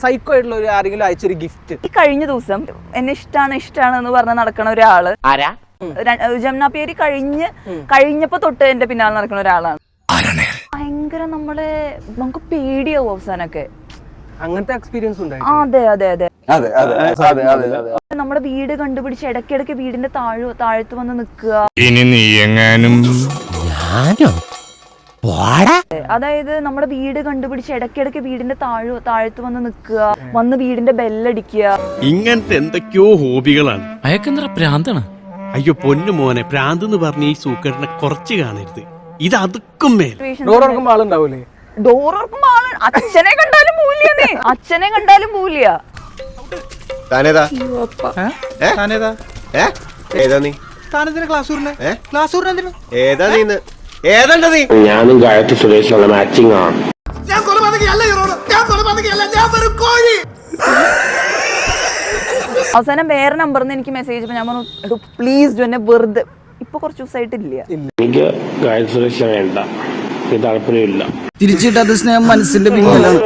Psycho ആയിട്ടുള്ള ഒരു ആരെങ്കിലും അയച്ചൊരു ഗിഫ്റ്റ്? ഈ കഴിഞ്ഞ ദിവസം എന്നെ ഇഷ്ടാണ് എന്ന് പറഞ്ഞ് നടക്കണ ഒരാള്, ജമുന പേര് കഴിഞ്ഞപ്പോ തൊട്ട് എന്റെ പിന്നാലെ നടക്കുന്ന ഒരാളാണ്. ഭയങ്കര നമുക്ക് പേടിയാവും അവസാനൊക്കെ. അങ്ങനത്തെ എക്സ്പീരിയൻസ് ഉണ്ടായി? അതെ. നമ്മുടെ വീട് കണ്ടുപിടിച്ച് ഇടയ്ക്കിടയ്ക്ക് വീടിന്റെ താഴത്ത് വന്ന് നിക്കുക. അതായത് നമ്മുടെ വീട് കണ്ടുപിടിച്ച് ഇടയ്ക്കിടയ്ക്ക് വീടിന്റെ താഴത്ത് വന്ന് നിക്കുക, വന്ന് വീടിന്റെ ബെല്ലടിക്കുക. ഇങ്ങനത്തെ എന്തൊക്കെയോ ഹോബികളാണ്. അയക്കെന്താ പ്രാന്താണ്? അയ്യോ പൊന്നു മോനെ, പ്രാന്ത് എന്ന് പറഞ്ഞ ഈ സൂക്കേടിനെ കുറച്ച് കാണരുത്. ഇത് അതുക്കും മേൽ. ഡോർ തുറക്കുമ്പോ ആളുണ്ടാവൂലേ? ഡോർ തുറക്കുമ്പോ ആള് അച്ഛനെ കണ്ടാലും മൂല്യന്നേ, അച്ഛനെ കണ്ടാലും മൂല്യ. ഞാനും ഗായത്രി സുരേഷുള്ള മാച്ചിങ് ആണ്. അവസാനം വേറെ നമ്പറിന്ന് എനിക്ക് മെസ്സേജ്, ഞാൻ പറഞ്ഞു പ്ലീസ് എന്നെ വെറുതെ, ഇപ്പൊ കുറച്ച് ദിവസമായിട്ടില്ല. എനിക്ക് ഗായത്രി സുരേഷ് വേണ്ട, താല്പര്യമില്ല. തിരിച്ചിട്ടാത്ത സ്നേഹം മനസ്സിന്റെ പിന്നിലാണ്.